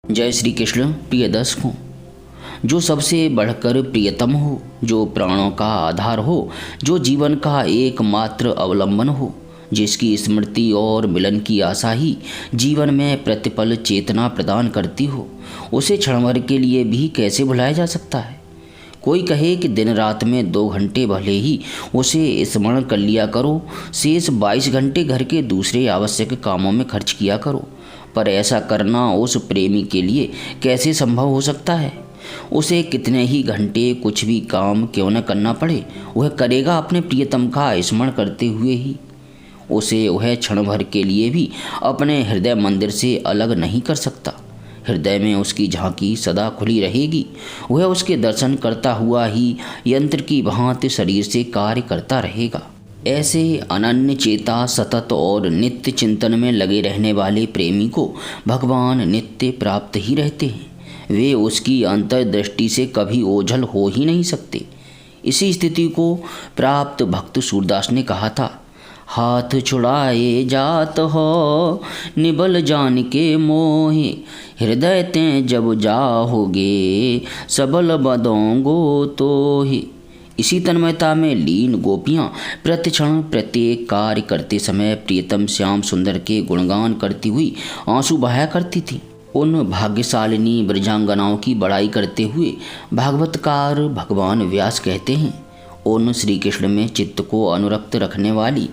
जय श्री कृष्ण। प्रिय दर्शकों, जो सबसे बढ़कर प्रियतम हो, जो प्राणों का आधार हो, जो जीवन का एकमात्र अवलंबन हो, जिसकी स्मृति और मिलन की आशा ही जीवन में प्रतिपल चेतना प्रदान करती हो, उसे क्षण भर के लिए भी कैसे भुलाया जा सकता है। कोई कहे कि दिन रात में 2 घंटे भले ही उसे स्मरण कर लिया करो, शेष 22 घंटे घर के दूसरे आवश्यक कामों में खर्च किया करो, पर ऐसा करना उस प्रेमी के लिए कैसे संभव हो सकता है। उसे कितने ही घंटे कुछ भी काम क्यों न करना पड़े, वह करेगा अपने प्रियतम का स्मरण करते हुए ही। उसे वह क्षण भर के लिए भी अपने हृदय मंदिर से अलग नहीं कर सकता। हृदय में उसकी झांकी सदा खुली रहेगी। वह उसके दर्शन करता हुआ ही यंत्र की भांति शरीर से कार्य करता रहेगा। ऐसे अनन्य चेता, सतत और नित्य चिंतन में लगे रहने वाले प्रेमी को भगवान नित्य प्राप्त ही रहते हैं। वे उसकी अंतर्दृष्टि से कभी ओझल हो ही नहीं सकते। इसी स्थिति को प्राप्त भक्त सूरदास ने कहा था, हाथ छुड़ाए जात हो निबल जान के मोहे, हृदय ते जब जाओगे सबल बदोंगो तो ही। इसी तन्मयता में लीन गोपियाँ प्रतिक्षण प्रत्येक कार्य करते समय प्रियतम श्याम सुंदर के गुणगान करती हुई आंसू बहाया करती थी। उन भाग्यशालिनी ब्रजांगनाओं की बड़ाई करते हुए भागवतकार भगवान व्यास कहते हैं, उन श्री कृष्ण में चित्त को अनुरक्त रखने वाली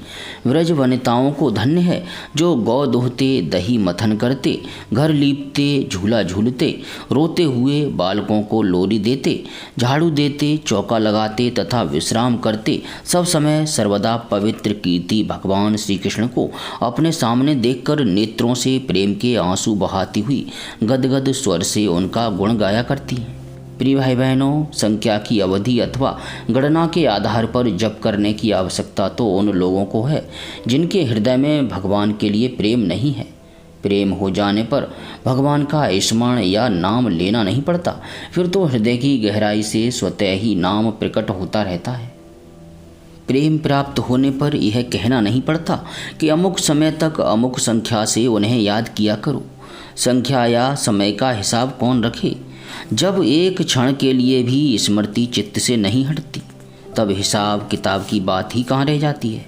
व्रज वनिताओं को धन्य है, जो गौ दोहते, दही मथन करते, घर लीपते, झूला झूलते, रोते हुए बालकों को लोरी देते, झाड़ू देते, चौका लगाते तथा विश्राम करते सब समय सर्वदा पवित्र कीर्ति भगवान श्री कृष्ण को अपने सामने देखकर नेत्रों से प्रेम के आंसू बहाती हुई गदगद स्वर से उनका गुण गाया करती हैं। प्रिय भाई बहनों, संख्या की अवधि अथवा गणना के आधार पर जप करने की आवश्यकता तो उन लोगों को है जिनके हृदय में भगवान के लिए प्रेम नहीं है। प्रेम हो जाने पर भगवान का स्मरण या नाम लेना नहीं पड़ता, फिर तो हृदय की गहराई से स्वतः ही नाम प्रकट होता रहता है। प्रेम प्राप्त होने पर यह कहना नहीं पड़ता कि अमुक समय तक अमुक संख्या से उन्हें याद किया करो। संख्या या समय का हिसाब कौन रखे। जब एक क्षण के लिए भी स्मृति चित्त से नहीं हटती, तब हिसाब किताब की बात ही कहाँ रह जाती है।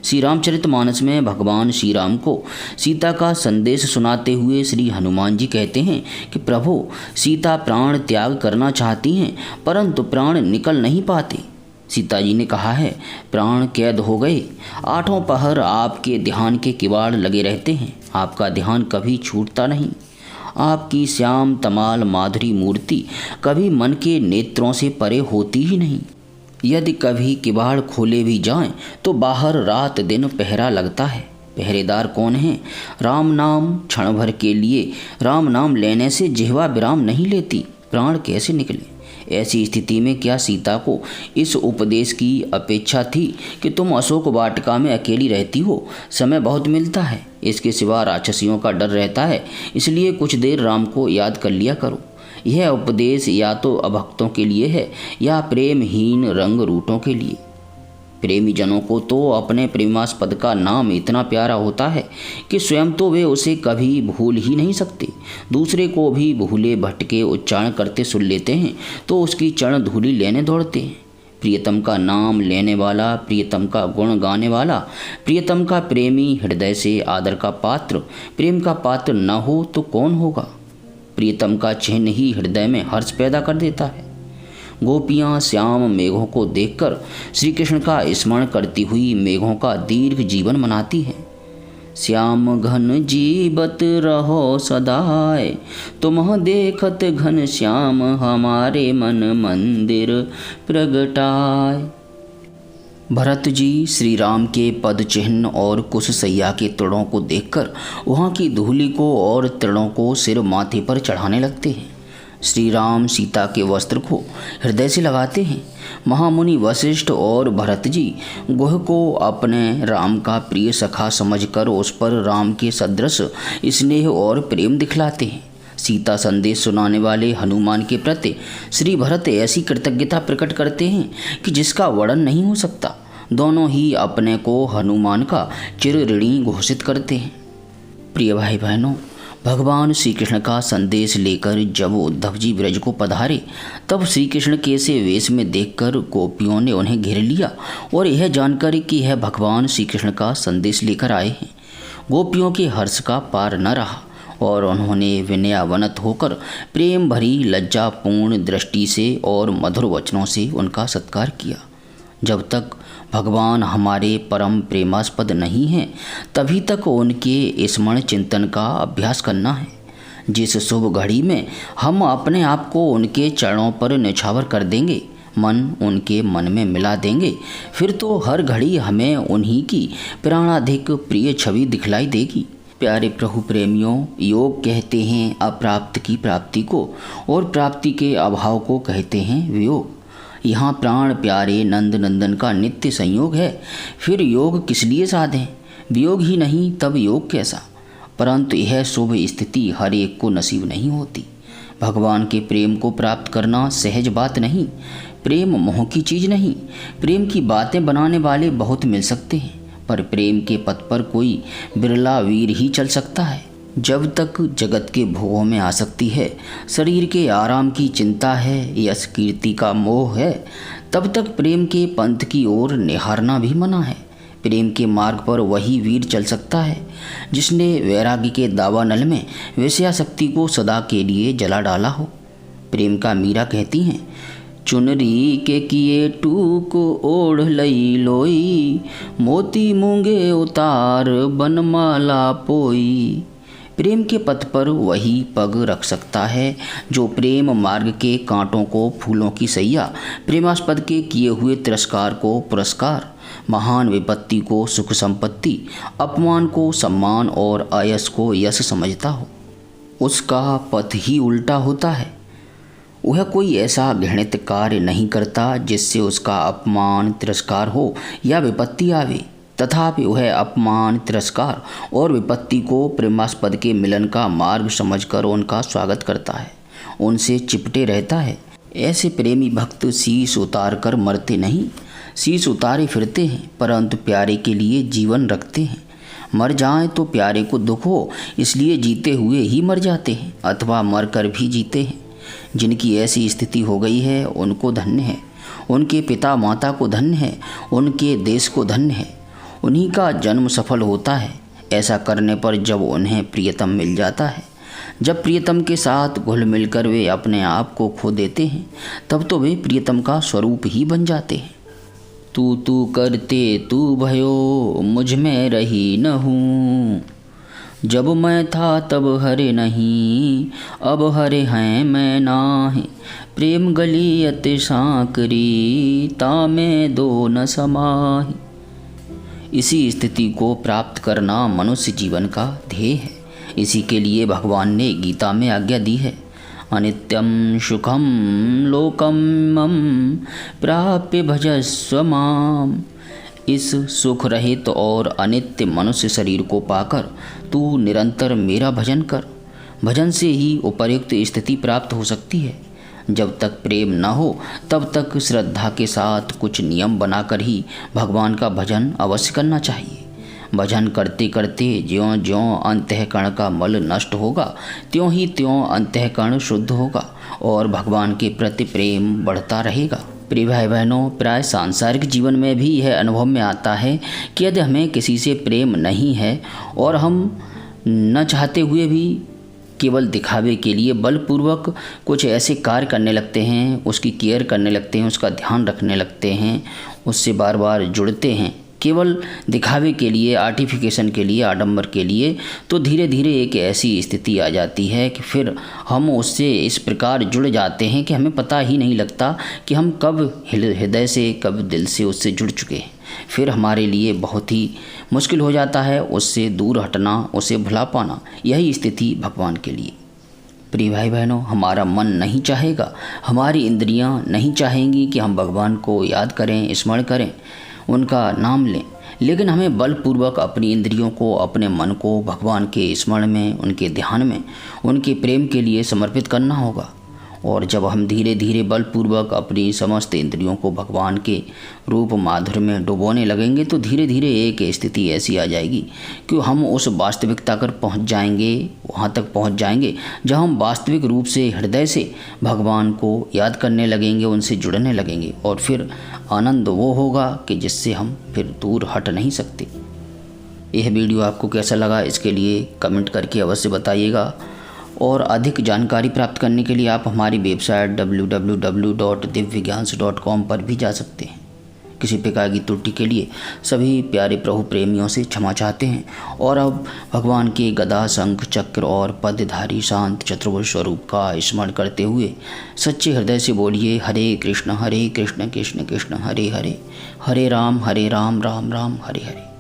श्री रामचरितमानस में भगवान श्री राम को सीता का संदेश सुनाते हुए श्री हनुमान जी कहते हैं कि प्रभु, सीता प्राण त्याग करना चाहती हैं परंतु प्राण निकल नहीं पाते। सीता जी ने कहा है, प्राण कैद हो गए। 8 पहर आपके ध्यान के किवाड़ लगे रहते हैं, आपका ध्यान कभी छूटता नहीं। आपकी श्याम तमाल माधुरी मूर्ति कभी मन के नेत्रों से परे होती ही नहीं। यदि कभी किवाड़ खोले भी जाएं तो बाहर रात दिन पहरा लगता है। पहरेदार कौन है? राम नाम। क्षण भर के लिए राम नाम लेने से जिह्वा विराम नहीं लेती, प्राण कैसे निकले। ऐसी स्थिति में क्या सीता को इस उपदेश की अपेक्षा थी कि तुम अशोक वाटिका में अकेली रहती हो, समय बहुत मिलता है, इसके सिवा राक्षसियों का डर रहता है, इसलिए कुछ देर राम को याद कर लिया करो। यह उपदेश या तो अभक्तों के लिए है या प्रेमहीन रंग रूटों के लिए। प्रेमी जनों को तो अपने प्रेमास्पद का नाम इतना प्यारा होता है कि स्वयं तो वे उसे कभी भूल ही नहीं सकते। दूसरे को भी भूले भटके उच्चारण करते सुन लेते हैं तो उसकी चरण धूलि लेने दौड़ते हैं। प्रियतम का नाम लेने वाला, प्रियतम का गुण गाने वाला, प्रियतम का प्रेमी, हृदय से आदर का पात्र, प्रेम का पात्र न हो तो कौन होगा। प्रियतम का चिन्ह ही हृदय में हर्ष पैदा कर देता है। गोपियाँ श्याम मेघों को देखकर श्री कृष्ण का स्मरण करती हुई मेघों का दीर्घ जीवन मनाती हैं। श्याम घन जीवत रहो सदाय, तुम देखत घन श्याम हमारे मन मंदिर प्रगटाय। भरत जी श्री राम के पद चिन्ह और कुश सैया के तृणों को देखकर वहाँ की धूलि को और तृणों को सिर माथे पर चढ़ाने लगते हैं। श्री राम सीता के वस्त्र को हृदय से लगाते हैं। महामुनि वशिष्ठ और भरत जी गुह को अपने राम का प्रिय सखा समझकर उस पर राम के सदृश स्नेह और प्रेम दिखलाते हैं। सीता संदेश सुनाने वाले हनुमान के प्रति श्री भरत ऐसी कृतज्ञता प्रकट करते हैं कि जिसका वर्णन नहीं हो सकता। दोनों ही अपने को हनुमान का चिर ऋणी घोषित करते हैं। प्रिय भाई बहनों, भगवान श्री कृष्ण का संदेश लेकर जब उद्धव जी ब्रज को पधारे, तब श्री कृष्ण के से वेश में देखकर गोपियों ने उन्हें घेर लिया और यह जानकर कि यह भगवान श्री कृष्ण का संदेश लेकर आए हैं, गोपियों के हर्ष का पार न रहा और उन्होंने विनयावनत होकर प्रेम भरी लज्जापूर्ण दृष्टि से और मधुर वचनों से उनका सत्कार किया। जब तक भगवान हमारे परम प्रेमास्पद नहीं हैं, तभी तक उनके स्मरण चिंतन का अभ्यास करना है। जिस शुभ घड़ी में हम अपने आप को उनके चरणों पर न्यौछावर कर देंगे, मन उनके मन में मिला देंगे, फिर तो हर घड़ी हमें उन्हीं की प्राणाधिक प्रिय छवि दिखलाई देगी। प्यारे प्रभु प्रेमियों, योग कहते हैं अप्राप्त की प्राप्ति को और प्राप्ति के अभाव को कहते हैं वियोग। यहाँ प्राण प्यारे नंद नंदन का नित्य संयोग है, फिर योग किस लिए साधें? वियोग ही नहीं तब योग कैसा? परंतु यह शुभ स्थिति हर एक को नसीब नहीं होती। भगवान के प्रेम को प्राप्त करना सहज बात नहीं। प्रेम मोह की चीज़ नहीं। प्रेम की बातें बनाने वाले बहुत मिल सकते हैं, पर प्रेम के पथ पर कोई बिरला वीर ही चल सकता है। जब तक जगत के भोगों में आसक्ति है, शरीर के आराम की चिंता है, यश कीर्ति का मोह है, तब तक प्रेम के पंथ की ओर निहारना भी मना है। प्रेम के मार्ग पर वही वीर चल सकता है जिसने वैराग्य के दावानल में वेश्याशक्ति को सदा के लिए जला डाला हो। प्रेम का मीरा कहती हैं, चुनरी के किए टूक ओढ़ लई लोई, मोती मूंगे उतार बनमाला पोई। प्रेम के पथ पर वही पग रख सकता है जो प्रेम मार्ग के कांटों को फूलों की सैया, प्रेमास्पद के किए हुए तिरस्कार को पुरस्कार, महान विपत्ति को सुख संपत्ति, अपमान को सम्मान और आयस को यश समझता हो। उसका पथ ही उल्टा होता है। वह कोई ऐसा घृणित कार्य नहीं करता जिससे उसका अपमान तिरस्कार हो या विपत्ति आवे, तथापि वह अपमान तिरस्कार और विपत्ति को प्रेमास्पद के मिलन का मार्ग समझकर उनका स्वागत करता है, उनसे चिपटे रहता है। ऐसे प्रेमी भक्त शीश उतार कर मरते नहीं, शीश उतारे फिरते हैं, परंतु प्यारे के लिए जीवन रखते हैं। मर जाएं तो प्यारे को दुख हो, इसलिए जीते हुए ही मर जाते हैं, अथवा मर कर भी जीते हैं। जिनकी ऐसी स्थिति हो गई है उनको धन्य है, उनके पिता माता को धन्य है, उनके देश को धन्य है। उन्हीं का जन्म सफल होता है। ऐसा करने पर जब उन्हें प्रियतम मिल जाता है, जब प्रियतम के साथ घुल मिलकर वे अपने आप को खो देते हैं, तब तो वे प्रियतम का स्वरूप ही बन जाते हैं। तू करते तू भयो, मुझ में रही न हूँ, जब मैं था तब हरे नहीं, अब हरे हैं मैं नाहीं। प्रेम गली अति सांकरी, तामे दो न समाही। इसी स्थिति को प्राप्त करना मनुष्य जीवन का ध्येय है। इसी के लिए भगवान ने गीता में आज्ञा दी है, अनित्यम सुखम लोकम प्राप्य भजस्व माम। इस सुख रहित और अनित्य मनुष्य शरीर को पाकर तू निरंतर मेरा भजन कर। भजन से ही उपर्युक्त स्थिति प्राप्त हो सकती है। जब तक प्रेम न हो तब तक श्रद्धा के साथ कुछ नियम बनाकर ही भगवान का भजन अवश्य करना चाहिए। भजन करते करते ज्यों ज्यों अंतःकरण का मल नष्ट होगा, त्यों ही त्यों अंतःकरण शुद्ध होगा और भगवान के प्रति प्रेम बढ़ता रहेगा। प्रिय भाई बहनों, प्राय सांसारिक जीवन में भी यह अनुभव में आता है कि यदि हमें किसी से प्रेम नहीं है और हम न चाहते हुए भी केवल दिखावे के लिए बलपूर्वक कुछ ऐसे कार्य करने लगते हैं, उसकी केयर करने लगते हैं, उसका ध्यान रखने लगते हैं, उससे बार बार जुड़ते हैं केवल दिखावे के लिए, आर्टिफिकेशन के लिए, आडंबर के लिए, तो धीरे धीरे एक ऐसी स्थिति आ जाती है कि फिर हम उससे इस प्रकार जुड़ जाते हैं कि हमें पता ही नहीं लगता कि हम कब हृदय से, कब दिल से उससे जुड़ चुके हैं। फिर हमारे लिए बहुत ही मुश्किल हो जाता है उससे दूर हटना, उसे भुला पाना। यही स्थिति भगवान के लिए। प्रिय भाई बहनों, हमारा मन नहीं चाहेगा, हमारी इंद्रियां नहीं चाहेंगी कि हम भगवान को याद करें, स्मरण करें, उनका नाम लें, लेकिन हमें बलपूर्वक अपनी इंद्रियों को, अपने मन को भगवान के स्मरण में, उनके ध्यान में, उनके प्रेम के लिए समर्पित करना होगा। और जब हम धीरे धीरे बलपूर्वक अपनी समस्त इंद्रियों को भगवान के रूप माधुर्य में डुबोने लगेंगे तो धीरे धीरे एक स्थिति ऐसी आ जाएगी कि हम उस वास्तविकता कर पहुंच जाएंगे, वहां तक पहुंच जाएंगे जब हम वास्तविक रूप से हृदय से भगवान को याद करने लगेंगे, उनसे जुड़ने लगेंगे। और फिर आनंद वो होगा कि जिससे हम फिर दूर हट नहीं सकते। यह वीडियो आपको कैसा लगा इसके लिए कमेंट करके अवश्य बताइएगा। और अधिक जानकारी प्राप्त करने के लिए आप हमारी वेबसाइट www.divyagyansh.com पर भी जा सकते हैं। किसी प्रकार की त्रुटि के लिए सभी प्यारे प्रभु प्रेमियों से क्षमा चाहते हैं। और अब भगवान के गदा, शंख, चक्र और पद्मधारी शांत चतुर्भुज स्वरूप का स्मरण करते हुए सच्चे हृदय से बोलिए हरे कृष्ण कृष्ण कृष्ण हरे हरे, हरे राम राम राम हरे हरे।